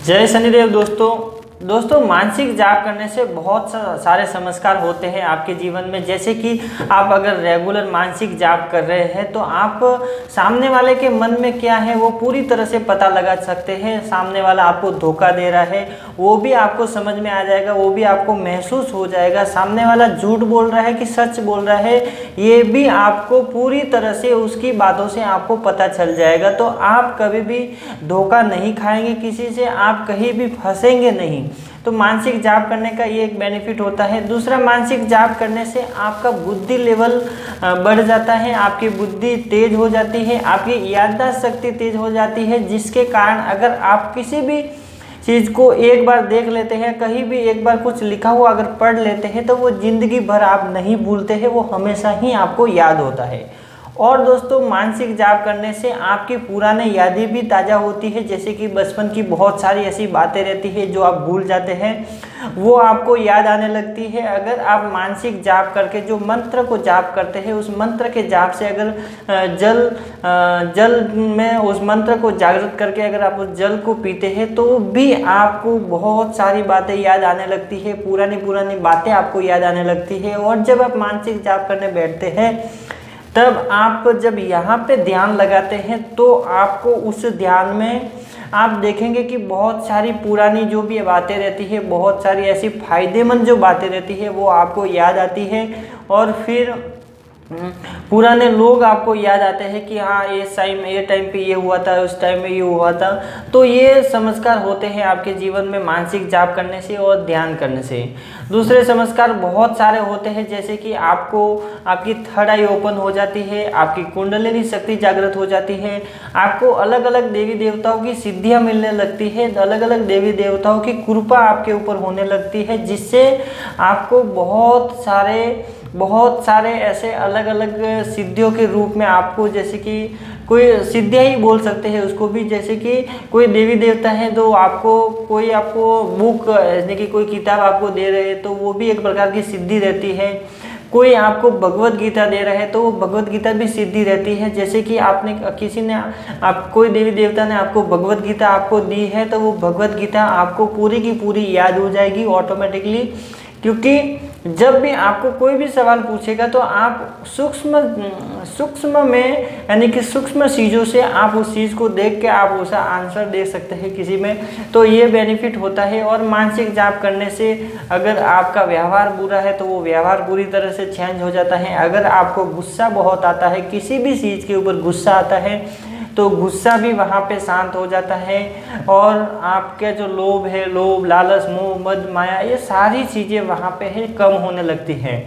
जय शनिदेव। दोस्तों मानसिक जाप करने से बहुत सारे चमत्कार होते हैं आपके जीवन में। जैसे कि आप अगर रेगुलर मानसिक जाप कर रहे हैं तो आप सामने वाले के मन में क्या है वो पूरी तरह से पता लगा सकते हैं। सामने वाला आपको धोखा दे रहा है वो भी आपको समझ में आ जाएगा, वो भी आपको महसूस हो जाएगा। सामने वाला झूठ बोल रहा है कि सच बोल रहा है ये भी आपको पूरी तरह से उसकी बातों से आपको पता चल जाएगा। तो आप कभी भी धोखा नहीं खाएंगे किसी से, आप कहीं भी फंसेंगे नहीं। तो मानसिक जाप करने का ये एक बेनिफिट होता है। दूसरा, मानसिक जाप करने से आपका बुद्धि लेवल बढ़ जाता है, आपकी बुद्धि तेज हो जाती है, आपकी याददाश्त शक्ति तेज हो जाती है, जिसके कारण अगर आप किसी भी चीज़ को एक बार देख लेते हैं, कहीं भी एक बार कुछ लिखा हुआ अगर पढ़ लेते हैं तो वो ज़िंदगी भर आप नहीं भूलते हैं, वो हमेशा ही आपको याद होता है। और दोस्तों मानसिक जाप करने से आपकी पुरानी यादें भी ताज़ा होती है। जैसे कि बचपन की बहुत सारी ऐसी बातें रहती है जो आप भूल जाते हैं, वो आपको याद आने लगती है। अगर आप मानसिक जाप करके जो मंत्र को जाप करते हैं, उस मंत्र के जाप से अगर जल में उस मंत्र को जागृत करके अगर आप उस जल को पीते हैं तो भी आपको बहुत सारी बातें याद आने लगती है, पुरानी बातें आपको याद आने लगती है। और जब आप मानसिक जाप करने बैठते हैं तब आप जब यहाँ पे ध्यान लगाते हैं तो आपको उस ध्यान में आप देखेंगे कि बहुत सारी पुरानी जो भी बातें रहती है, बहुत सारी ऐसी फायदेमंद जो बातें रहती है वो आपको याद आती है। और फिर पुराने लोग आपको याद आते हैं कि हाँ ये टाइम पे ये हुआ था, उस टाइम में ये हुआ था। तो ये चमत्कार होते हैं आपके जीवन में मानसिक जाप करने से और ध्यान करने से। दूसरे चमत्कार बहुत सारे होते हैं, जैसे कि आपकी थर्ड आई ओपन हो जाती है, आपकी कुंडलिनी शक्ति जागृत हो जाती है, आपको अलग अलग देवी देवताओं की सिद्धियाँ मिलने लगती है, अलग अलग देवी देवताओं की कृपा आपके ऊपर होने लगती है, जिससे आपको बहुत सारे ऐसे अलग अलग सिद्धियों के रूप में आपको, जैसे कि कोई सिद्धियाँ ही बोल सकते हैं उसको भी। जैसे कि कोई देवी देवता है तो कोई आपको बुक यानी कि कोई किताब आपको दे रहे हैं तो वो भी एक प्रकार की सिद्धि रहती है। कोई आपको भगवत गीता दे रहा है तो वो भगवत गीता भी सिद्धि रहती है। जैसे कि कोई देवी देवता ने आपको भगवत गीता आपको दी है तो वो भगवत गीता आपको पूरी की पूरी याद हो जाएगी ऑटोमेटिकली। क्योंकि जब भी आपको कोई भी सवाल पूछेगा तो आप सूक्ष्म में यानी कि सूक्ष्म चीज़ों से आप उस चीज़ को देख के आप उसका आंसर दे सकते हैं किसी में। तो ये बेनिफिट होता है। और मानसिक जाप करने से अगर आपका व्यवहार बुरा है तो वो व्यवहार पूरी तरह से चेंज हो जाता है। अगर आपको गुस्सा बहुत आता है, किसी भी चीज़ के ऊपर गुस्सा आता है तो गुस्सा भी वहाँ पे शांत हो जाता है। और आपके जो लोभ, लालच, मोह, मद, माया, ये सारी चीज़ें वहाँ पे है कम होने लगती हैं।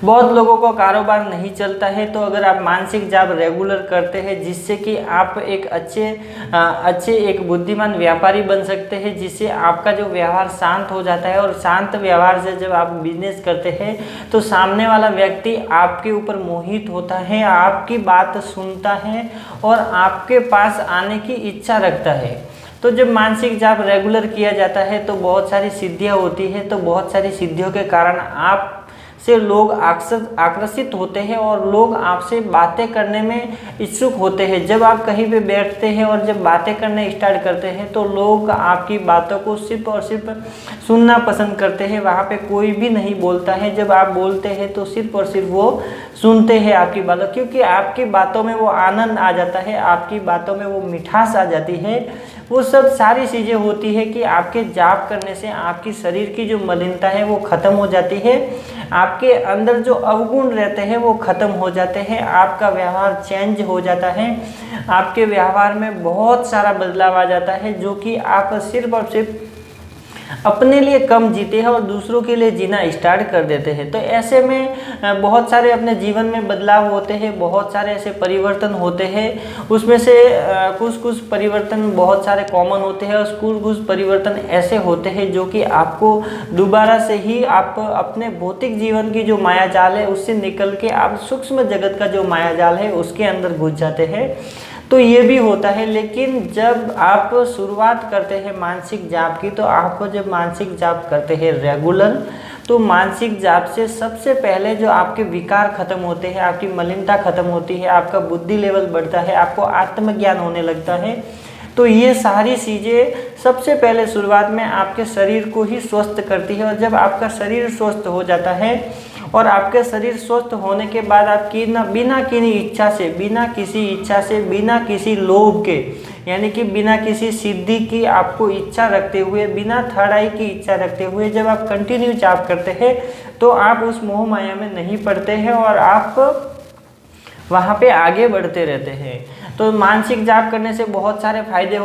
बहुत लोगों को कारोबार नहीं चलता है तो अगर आप मानसिक जाप रेगुलर करते हैं, जिससे कि आप एक अच्छे एक बुद्धिमान व्यापारी बन सकते हैं, जिससे आपका जो व्यवहार शांत हो जाता है। और शांत व्यवहार से जब आप बिजनेस करते हैं तो सामने वाला व्यक्ति आपके ऊपर मोहित होता है, आपकी बात सुनता है और आपके पास आने की इच्छा रखता है। तो जब मानसिक जाप रेगुलर किया जाता है तो बहुत सारी सिद्धियाँ होती है। तो बहुत सारी सिद्धियों के कारण आप से लोग आकर्षित होते हैं और लोग आपसे बातें करने में इच्छुक होते हैं। जब आप कहीं पे बैठते हैं और जब बातें करने स्टार्ट करते हैं तो लोग आपकी बातों को सिर्फ और सिर्फ सुनना पसंद करते हैं। वहाँ पे कोई भी नहीं बोलता है। जब आप बोलते हैं तो सिर्फ और सिर्फ वो सुनते हैं आपकी बातों, क्योंकि आपकी बातों में वो आनंद आ जाता है, आपकी बातों में वो मिठास आ जाती है। वो सब सारी चीज़ें होती है कि आपके जाप करने से आपकी शरीर की जो मलिनता है वो ख़त्म हो जाती है, आपके अंदर जो अवगुण रहते हैं वो ख़त्म हो जाते हैं, आपका व्यवहार चेंज हो जाता है, आपके व्यवहार में बहुत सारा बदलाव आ जाता है, जो कि आप सिर्फ और सिर्फ अपने लिए कम जीते हैं और दूसरों के लिए जीना स्टार्ट कर देते हैं। तो ऐसे में बहुत सारे अपने जीवन में बदलाव होते हैं, बहुत सारे ऐसे परिवर्तन होते हैं। उसमें से कुछ परिवर्तन बहुत सारे कॉमन होते हैं और कुछ परिवर्तन ऐसे होते हैं जो कि आपको दोबारा से ही आप अपने भौतिक जीवन की जो माया जाल है उससे निकल के आप सूक्ष्म जगत का जो माया जाल है उसके अंदर घुस जाते हैं। तो ये भी होता है। लेकिन जब आप शुरुआत करते हैं मानसिक जाप की, तो आप जब मानसिक जाप करते हैं रेगुलर, तो मानसिक जाप से सबसे पहले जो आपके विकार खत्म होते हैं, आपकी मलिनता खत्म होती है, आपका बुद्धि लेवल बढ़ता है, आपको आत्मज्ञान होने लगता है। तो ये सारी चीज़ें सबसे पहले शुरुआत में आपके शरीर को ही स्वस्थ करती है। और जब आपका शरीर स्वस्थ हो जाता है और आपके शरीर स्वस्थ होने के बाद आप बिना किसी इच्छा से, बिना किसी लोभ के, यानी कि बिना किसी सिद्धि की आपको इच्छा रखते हुए, बिना थर्ड आई की इच्छा रखते हुए जब आप कंटिन्यू जाप करते हैं तो आप उस मोह माया में नहीं पड़ते हैं और आप वहाँ पे आगे बढ़ते रहते हैं। तो मानसिक जाप करने से बहुत सारे फायदे